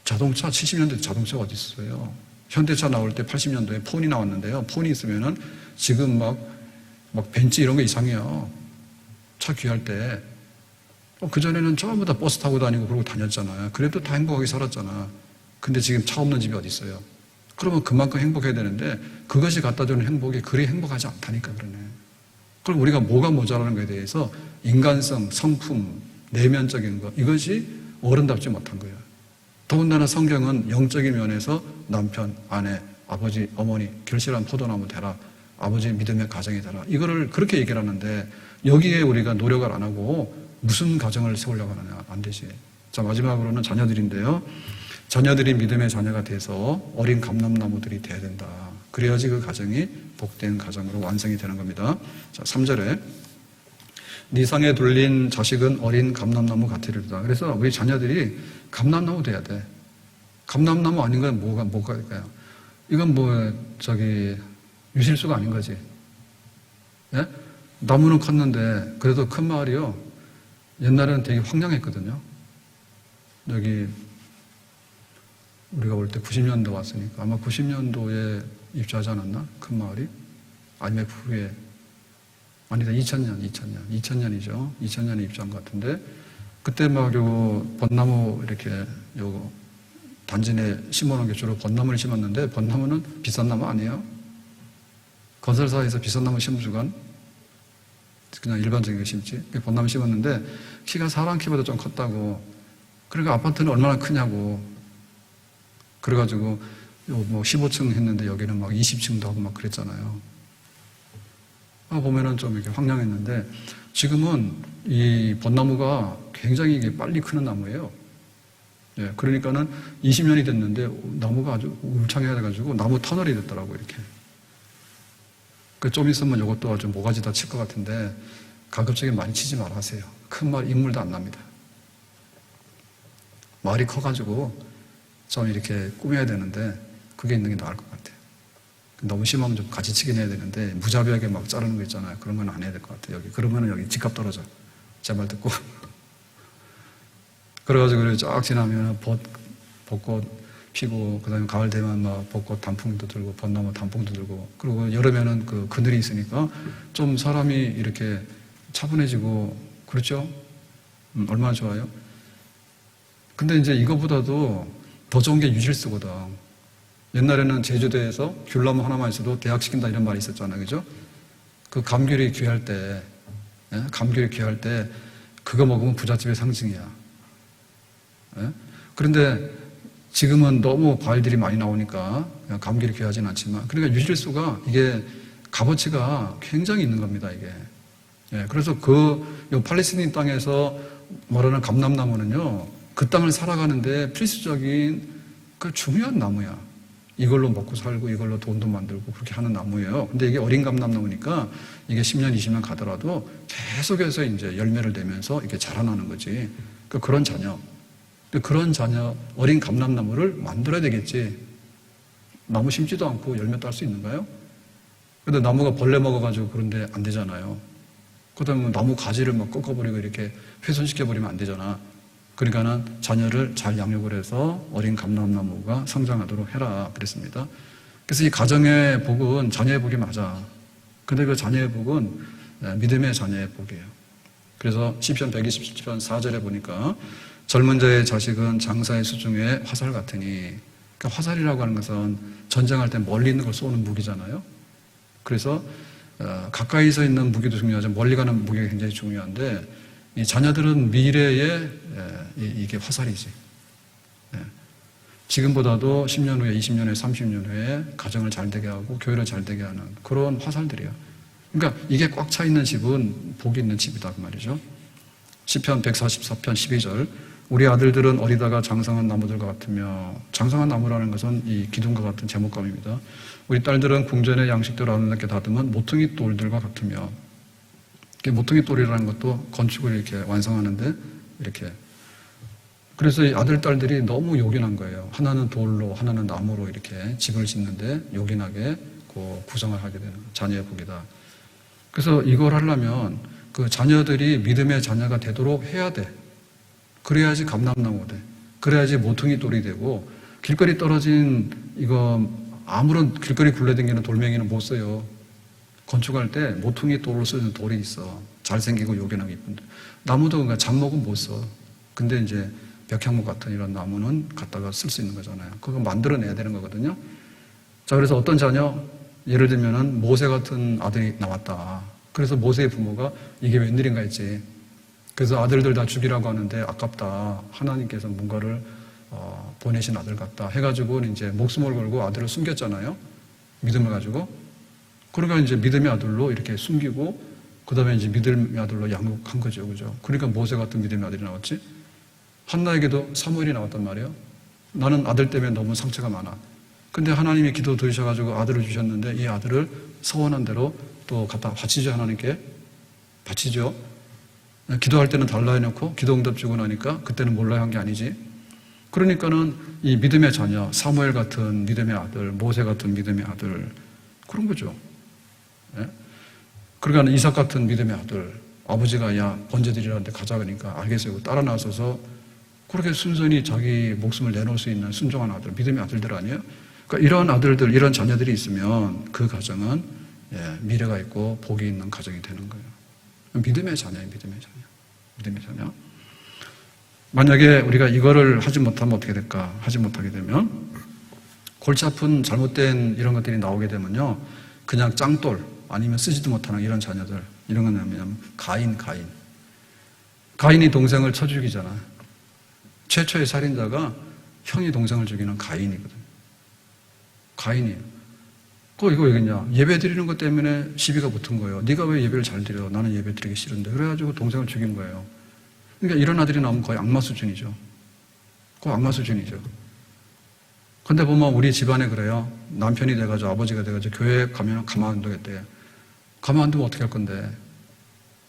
A: 자동차 70년대 자동차가 어디 있어요? 현대차 나올 때 80년도에 폰이 나왔는데요. 폰이 있으면은 지금 막 벤츠 이런 거 이상해요. 차 귀할 때. 그전에는 전부 다 버스 타고 다니고 그러고 다녔잖아요. 그래도 다 행복하게 살았잖아. 근데 지금 차 없는 집이 어디 있어요? 그러면 그만큼 행복해야 되는데 그것이 갖다 주는 행복이 그리 행복하지 않다니까 그러네. 그럼 우리가 뭐가 모자라는 것에 대해서 인간성, 성품, 내면적인 것, 이것이 어른답지 못한 거예요. 더군다나 성경은 영적인 면에서 남편, 아내, 아버지, 어머니, 결실한 포도나무 되라. 아버지 믿음의 가정이 되라. 이거를 그렇게 얘기를 하는데 여기에 우리가 노력을 안 하고 무슨 가정을 세우려고 하느냐. 안 되지. 자, 마지막으로는 자녀들인데요. 자녀들이 믿음의 자녀가 돼서 어린 감람나무들이 돼야 된다. 그래야지 그 가정이 복된 가정으로 완성이 되는 겁니다. 자, 3절에 네 상에 둘린 자식은 어린 감람나무 같으리로다. 그래서 우리 자녀들이 감람나무 돼야 돼. 감람나무 아닌 건 뭐가 될까요? 이건 유실수가 아닌 거지. 예? 나무는 컸는데 그래도 큰 마을이요. 옛날에는 되게 황량했거든요. 여기 우리가 올 때 90년도 왔으니까 아마 90년도에 입주하지 않았나? 큰 마을이? 아니면 후에 아니다. 2000년이죠. 2000년에 입주한 것 같은데 그때 막 요 벚나무 이렇게 요 단지 내 심어놓은 게 주로 벚나무를 심었는데 벚나무는 비싼 나무 아니에요? 건설사에서 비싼 나무 심어주건 그냥 일반적인 거 심지. 벚나무 심었는데 키가 사람 키보다 좀 컸다고. 그러니까 아파트는 얼마나 크냐고. 그래가지고 뭐 15층 했는데 여기는 막 20층도 하고 막 그랬잖아요. 보면은 좀 이렇게 황량했는데 지금은 이 벚나무가 굉장히 이게 빨리 크는 나무예요. 예, 그러니까는 20년이 됐는데 나무가 아주 울창해가지고 나무 터널이 됐더라고 이렇게. 좀 있으면 이것도 아주 모가지 다 칠 것 같은데 가급적이 많이 치지 말아세요. 큰 말 인물도 안 납니다. 말이 커가지고 좀 이렇게 꾸며야 되는데 그게 있는 게 나을 것 같아요. 너무 심하면 좀 같이 치긴 해야 되는데 무자비하게 막 자르는 거 있잖아요. 그런 건 안 해야 될 것 같아요. 그러면은 여기 집값 떨어져. 제 말 듣고. 그래가지고 쫙 지나면 벚꽃 피고 그다음에 가을 되면 막 벚꽃 단풍도 들고 벚나무 단풍도 들고 그리고 여름에는 그 그늘이 있으니까 좀 사람이 이렇게 차분해지고 그렇죠? 얼마나 좋아요? 근데 이제 이거보다도 더 좋은 게 유실수거든. 옛날에는 제주도에서 귤나무 하나만 있어도 대학시킨다 이런 말이 있었잖아요. 그죠? 그 감귤이 귀할 때, 예? 감귤이 귀할 때 그거 먹으면 부잣집의 상징이야. 예? 그런데 지금은 너무 과일들이 많이 나오니까 감귤이 귀하진 않지만 그러니까 유실수가 이게 값어치가 굉장히 있는 겁니다. 이게. 예, 그래서 요 팔레스타인 땅에서 말하는 감람나무는요. 그 땅을 살아가는데 필수적인 그 중요한 나무야. 이걸로 먹고 살고 이걸로 돈도 만들고 그렇게 하는 나무예요. 근데 이게 어린 감람나무니까 이게 10년, 20년 가더라도 계속해서 이제 열매를 내면서 이렇게 자라나는 거지. 그런 자녀. 그런 자녀, 어린 감람나무를 만들어야 되겠지. 나무 심지도 않고 열매 딸 수 있는가요? 근데 나무가 벌레 먹어가지고 그런데 안 되잖아요. 그 다음에 나무 가지를 막 꺾어버리고 이렇게 훼손시켜버리면 안 되잖아. 그러니까는 자녀를 잘 양육을 해서 어린 감람나무가 성장하도록 해라 그랬습니다. 그래서 이 가정의 복은 자녀의 복이 맞아. 근데 그 자녀의 복은 믿음의 자녀의 복이에요. 그래서 시편 127편 4절에 보니까 젊은 자의 자식은 장사의 수중에 화살 같으니, 그러니까 화살이라고 하는 것은 전쟁할 때 멀리 있는 걸 쏘는 무기잖아요. 그래서 가까이서 있는 무기도 중요하지만 멀리 가는 무기가 굉장히 중요한데 이 자녀들은 미래의 이게 화살이지. 지금보다도 10년 후에, 20년 후에, 30년 후에 가정을 잘 되게 하고 교회를 잘 되게 하는 그런 화살들이에요. 그러니까 이게 꽉 차 있는 집은 복이 있는 집이다 그 말이죠. 시편 144편 12절 우리 아들들은 어리다가 장성한 나무들과 같으며, 장성한 나무라는 것은 이 기둥과 같은 제목감입니다. 우리 딸들은 궁전의 양식대로 아름답게 다듬은 모퉁이 돌들과 같으며, 모퉁이 돌이라는 것도 건축을 이렇게 완성하는데 이렇게, 그래서 이 아들, 딸들이 너무 요긴한 거예요. 하나는 돌로, 하나는 나무로 이렇게 집을 짓는데 요긴하게 구성을 하게 되는 자녀의 복이다. 그래서 이걸 하려면 그 자녀들이 믿음의 자녀가 되도록 해야 돼. 그래야지 감람나무 돼. 그래야지 모퉁이 돌이 되고, 길거리 떨어진 이거 아무런 길거리 굴러다니는 돌멩이는 못 써요. 건축할 때 모퉁이 돌로 쓰는 돌이 있어. 잘생기고 요긴하고 이쁜데. 나무도 그러니까 잡목은 못 써. 근데 이제 백향목 같은 이런 나무는 갖다가 쓸 수 있는 거잖아요. 그거 만들어내야 되는 거거든요. 자, 그래서 어떤 자녀, 예를 들면은 모세 같은 아들이 나왔다. 그래서 모세의 부모가 이게 웬일인가 했지. 그래서 아들들 다 죽이라고 하는데 아깝다. 하나님께서 뭔가를 보내신 아들 같다. 해가지고 이제 목숨을 걸고 아들을 숨겼잖아요. 믿음을 가지고. 그러니까 이제 믿음의 아들로 이렇게 숨기고, 그 다음에 이제 믿음의 아들로 양육한 거죠. 그죠? 그러니까 모세 같은 믿음의 아들이 나왔지. 한나에게도 사무엘이 나왔단 말이에요. 나는 아들 때문에 너무 상처가 많아. 근데 하나님이 기도 들으셔가지고 아들을 주셨는데 이 아들을 서원한 대로 또 갖다 바치죠. 하나님께 바치죠. 기도할 때는 달라 해놓고 기도 응답 주고 나니까 그때는 몰라야 한 게 아니지. 그러니까는 이 믿음의 자녀, 사무엘 같은 믿음의 아들, 모세 같은 믿음의 아들, 그런 거죠. 예? 그러니까 이삭 같은 믿음의 아들, 아버지가 야 번제드리라는데 가자 그러니까 알겠어요. 따라 나서서 그렇게 순전히 자기 목숨을 내놓을 수 있는 순종한 아들, 믿음의 아들들 아니에요? 그러니까 이런 아들들, 이런 자녀들이 있으면 그 가정은 미래가 있고 복이 있는 가정이 되는 거예요. 믿음의 자녀예요, 믿음의 자녀. 믿음의 자녀. 만약에 우리가 이거를 하지 못하면 어떻게 될까? 하지 못하게 되면 골치 아픈 잘못된 이런 것들이 나오게 되면요, 그냥 짱돌 아니면 쓰지도 못하는 이런 자녀들, 이런 건 뭐냐면 가인이 동생을 쳐 죽이잖아요. 최초의 살인자가 형이 동생을 죽이는 가인이거든요. 가인이에요. 이거 왜겠냐? 예배 드리는 것 때문에 시비가 붙은 거예요. 네가 왜 예배를 잘 드려? 나는 예배 드리기 싫은데. 그래가지고 동생을 죽인 거예요. 그러니까 이런 아들이 나오면 거의 악마 수준이죠. 거의 악마 수준이죠. 근데 보면 우리 집안에 그래요. 남편이 돼가지고 아버지가 돼가지고 교회 가면 가만 안 두겠대. 가만 안 두면 어떻게 할 건데?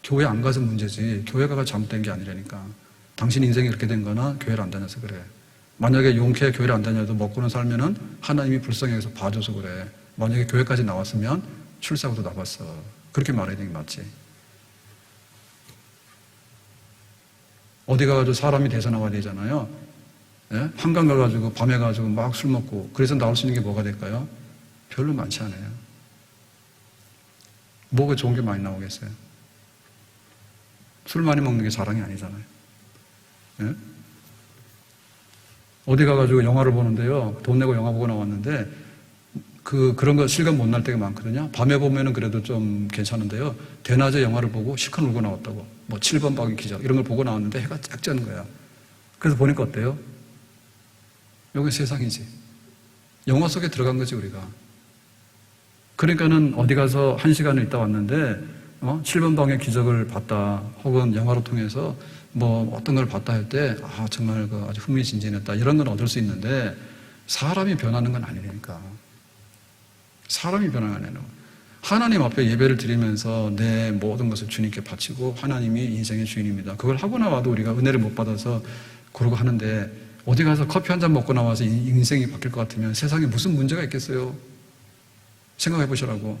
A: 교회 안 가서 문제지. 교회가 잘못된 게 아니라니까. 당신 인생이 그렇게 된 거나 교회를 안 다녀서 그래. 만약에 용케 교회를 안 다녀도 먹고는 살면은 하나님이 불쌍해서 봐줘서 그래. 만약에 교회까지 나왔으면 출사고도 나갔어. 그렇게 말해야 되는 게 맞지. 어디 가가지고 사람이 돼서 나와야 되잖아요. 예? 한강 가가지고 밤에 가가지고 막 술 먹고 그래서 나올 수 있는 게 뭐가 될까요? 별로 많지 않아요. 뭐가 좋은 게 많이 나오겠어요? 술 많이 먹는 게 자랑이 아니잖아요. 예? 어디 가가지고 영화를 보는데요. 돈 내고 영화 보고 나왔는데 그런 거 실감 못 날 때가 많거든요. 밤에 보면은 그래도 좀 괜찮은데요. 대낮에 영화를 보고 실컷 울고 나왔다고. 뭐 7번 박의 기적 이런 걸 보고 나왔는데 해가 쫙 쬐는 거야. 그래서 보니까 어때요? 여기 세상이지. 영화 속에 들어간 거지 우리가. 그러니까는 어디 가서 1시간을 있다 왔는데 7번 방의 기적을 봤다 혹은 영화를 통해서 뭐 어떤 걸 봤다 할 때 정말 아주 흥미진진했다 이런 건 얻을 수 있는데 사람이 변하는 건 아니니까. 사람이 변화가 아니에요. 하나님 앞에 예배를 드리면서 내 모든 것을 주님께 바치고 하나님이 인생의 주인입니다. 그걸 하고 나와도 우리가 은혜를 못 받아서 그러고 하는데 어디 가서 커피 한 잔 먹고 나와서 인생이 바뀔 것 같으면 세상에 무슨 문제가 있겠어요? 생각해 보시라고.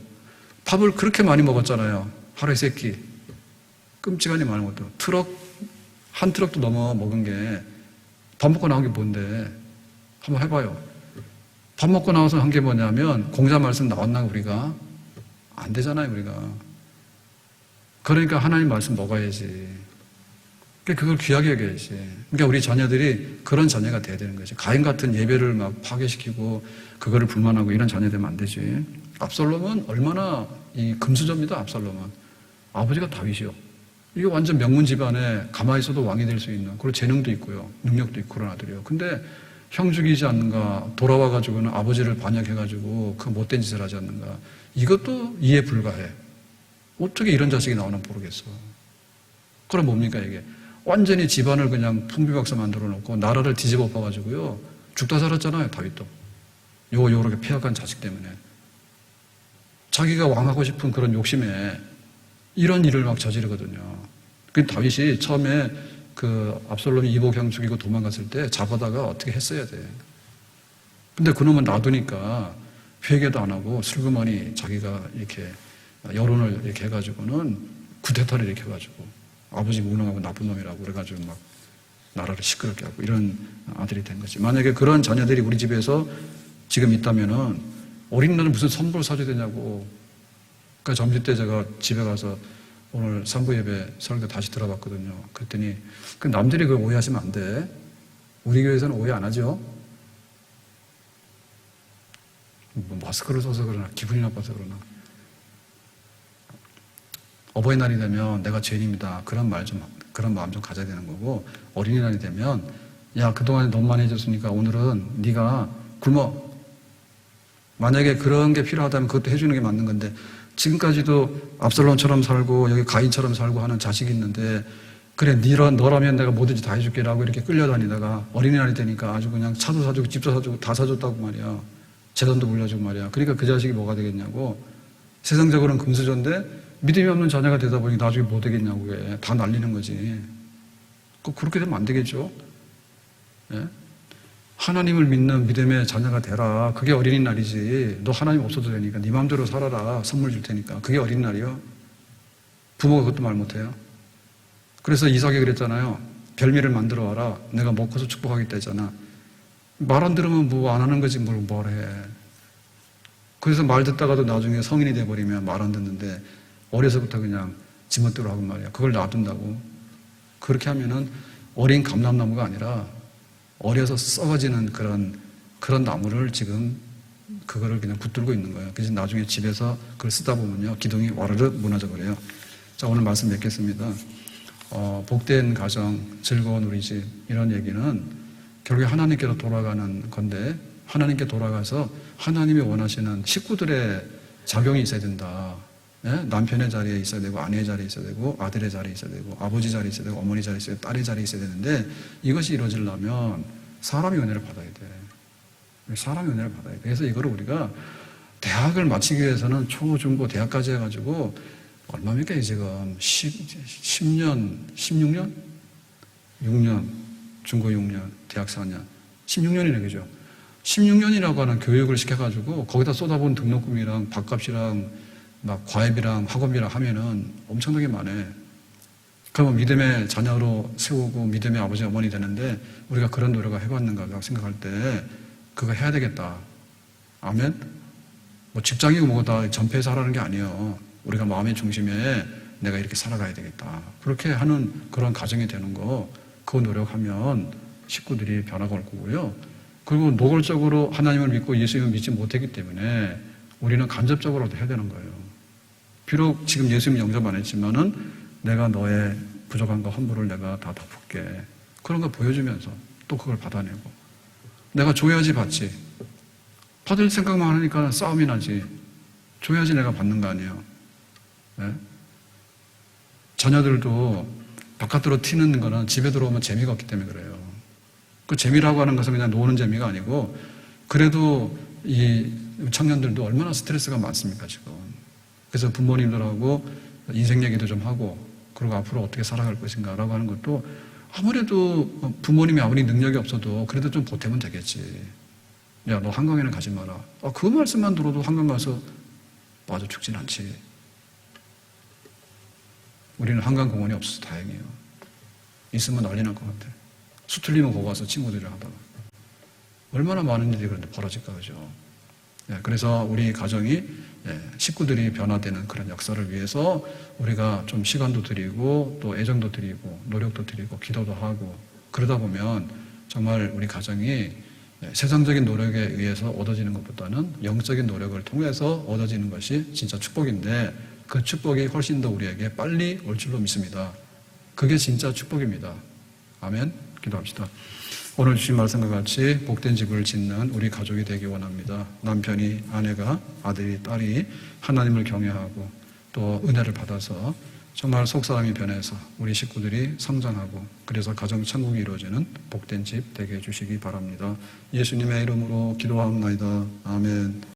A: 밥을 그렇게 많이 먹었잖아요. 하루에 3끼. 끔찍하니 많은 것도. 한 트럭도 넘어 먹은 게 밥 먹고 나온 게 뭔데? 한번 해봐요. 밥 먹고 나와서 한 게 뭐냐면 공자 말씀 나왔나 우리가? 안 되잖아요 우리가. 그러니까 하나님 말씀 먹어야지. 그걸 귀하게 여겨야지. 그러니까 우리 자녀들이 그런 자녀가 돼야 되는 거지. 가인 같은 예배를 막 파괴시키고 그거를 불만하고 이런 자녀 되면 안 되지. 압살롬은 얼마나 이 금수저입니다. 압살롬은. 아버지가 다윗이요. 이게 완전 명문 집안에 가만히 있어도 왕이 될 수 있는 그런 재능도 있고요. 능력도 있고 그런 아들이에요. 근데 형 죽이지 않는가, 돌아와가지고는 아버지를 반역해가지고 그 못된 짓을 하지 않는가. 이것도 이해 불가해. 어떻게 이런 자식이 나오나 모르겠어. 그럼 뭡니까 이게? 완전히 집안을 그냥 풍비박산 만들어 놓고 나라를 뒤집어 엎어가지고요. 죽다 살았잖아요, 다윗도. 요렇게 폐악한 자식 때문에. 자기가 왕하고 싶은 그런 욕심에 이런 일을 막 저지르거든요. 그 다윗이 처음에 그 압살롬이 이복형 죽이고 도망갔을 때 잡아다가 어떻게 했어야 돼. 근데 그놈은 놔두니까 회개도 안 하고 슬그머니 자기가 이렇게 여론을 이렇게 해가지고는 구태타를 일으켜가지고 아버지 무능하고 나쁜 놈이라고 그래가지고 막 나라를 시끄럽게 하고 이런 아들이 된 거지. 만약에 그런 자녀들이 우리 집에서 지금 있다면은 어린이날은 무슨 선물 사줘야 되냐고. 그러니까 점심 때 제가 집에 가서 오늘 상부 예배 설교 다시 들어봤거든요. 그랬더니 그 남들이 그걸 오해하시면 안 돼. 우리 교회에서는 오해 안 하죠. 뭐 마스크를 써서 그러나 기분이 나빠서 그러나. 어버이날이 되면 내가 죄인입니다. 그런 마음 좀 가져야 되는 거고, 어린이날이 되면 야 그동안에 너무 많이 해줬으니까 오늘은 네가 굶어. 만약에 그런 게 필요하다면 그것도 해주는 게 맞는 건데, 지금까지도 압살롬처럼 살고 여기 가인처럼 살고 하는 자식이 있는데, 그래 너라면 내가 뭐든지 다 해줄게라고 이렇게 끌려다니다가 어린이날이 되니까 아주 그냥 차도 사주고 집도 사주고 다 사줬다고 말이야. 재산도 물려주고 말이야. 그러니까 그 자식이 뭐가 되겠냐고. 세상적으로는 금수저인데 믿음이 없는 자녀가 되다 보니 나중에 뭐 되겠냐고. 그게 다 날리는 거지. 그렇게 되면 안 되겠죠. 예? 하나님을 믿는 믿음의 자녀가 되라. 그게 어린이날이지. 너 하나님 없어도 되니까 네 마음대로 살아라. 선물 줄 테니까. 그게 어린이날이요. 부모가 그것도 말 못해요. 그래서 이삭이 그랬잖아요. 별미를 만들어 와라. 내가 먹고서 축복하겠다 했잖아. 말 안 들으면 뭐 안 하는 거지 뭘 해. 그래서 말 듣다가도 나중에 성인이 돼버리면 말 안 듣는데 어려서부터 그냥 지멋대로 하고 말이야. 그걸 놔둔다고. 그렇게 하면은 어린 감람나무가 아니라 어려서 썩어지는 그런 나무를 지금 그거를 그냥 붙들고 있는 거예요. 그래서 나중에 집에서 그걸 쓰다 보면요. 기둥이 와르르 무너져 버려요. 자, 오늘 말씀 맺겠습니다. 복된 가정, 즐거운 우리 집, 이런 얘기는 결국에 하나님께로 돌아가는 건데, 하나님께 돌아가서 하나님이 원하시는 식구들의 작용이 있어야 된다. 예? 남편의 자리에 있어야 되고, 아내의 자리에 있어야 되고, 아들의 자리에 있어야 되고, 아버지 자리에 있어야 되고, 어머니 자리에 있어야 되고, 딸의 자리에 있어야 되는데, 이것이 이루어지려면 사람이 은혜를 받아야 돼. 사람이 은혜를 받아야 돼. 그래서 이거를 우리가 대학을 마치기 위해서는 초, 중, 고, 대학까지 해가지고 얼마입니까? 지금 10년, 16년? 6년, 중고 6년, 대학 4년. 16년이네, 그죠? 16년이라고 하는 교육을 시켜가지고 거기다 쏟아본 등록금이랑 밥값이랑 막 과외비랑 학원비랑 하면은 엄청나게 많아. 그러면 믿음의 자녀로 세우고 믿음의 아버지, 어머니 되는데 우리가 그런 노력을 해봤는가 생각할 때 그거 해야 되겠다. 아멘? 뭐 직장이고 뭐고 다 전폐해서 하라는 게 아니에요. 우리가 마음의 중심에 내가 이렇게 살아가야 되겠다. 그렇게 하는 그런 가정이 되는 거, 그거 노력하면 식구들이 변화가 올 거고요. 그리고 노골적으로 하나님을 믿고 예수님을 믿지 못했기 때문에 우리는 간접적으로도 해야 되는 거예요. 비록 지금 예수님 영접 안 했지만은 내가 너의 부족함과 허물을 내가 다 덮을게. 그런 거 보여주면서 또 그걸 받아내고. 내가 줘야지 받지. 받을 생각만 하니까 싸움이 나지. 줘야지 내가 받는 거 아니에요. 네? 자녀들도 바깥으로 튀는 거는 집에 들어오면 재미가 없기 때문에 그래요. 그 재미라고 하는 것은 그냥 노는 재미가 아니고, 그래도 이 청년들도 얼마나 스트레스가 많습니까, 지금. 그래서 부모님들하고 인생 얘기도 좀 하고, 그리고 앞으로 어떻게 살아갈 것인가라고 하는 것도 아무래도 부모님이 아무리 능력이 없어도 그래도 좀 보태면 되겠지. 야, 너 한강에는 가지 마라. 그 말씀만 들어도 한강 가서 맞아 죽진 않지. 우리는 한강공원이 없어서 다행이에요. 있으면 난리 날 것 같아. 수틀리면 거기 가서 친구들이랑 하다가. 얼마나 많은 일이 그런데 벌어질까, 그죠? 그래서 우리 가정이 식구들이 변화되는 그런 역사를 위해서 우리가 좀 시간도 드리고 또 애정도 드리고 노력도 드리고 기도도 하고, 그러다 보면 정말 우리 가정이 세상적인 노력에 의해서 얻어지는 것보다는 영적인 노력을 통해서 얻어지는 것이 진짜 축복인데, 그 축복이 훨씬 더 우리에게 빨리 올 줄로 믿습니다. 그게 진짜 축복입니다. 아멘. 기도합시다. 오늘 주신 말씀과 같이 복된 집을 짓는 우리 가족이 되기 원합니다. 남편이, 아내가, 아들이, 딸이 하나님을 경외하고 또 은혜를 받아서 정말 속사람이 변해서 우리 식구들이 성장하고 그래서 가정 천국이 이루어지는 복된 집 되게 해주시기 바랍니다. 예수님의 이름으로 기도하옵나이다. 아멘.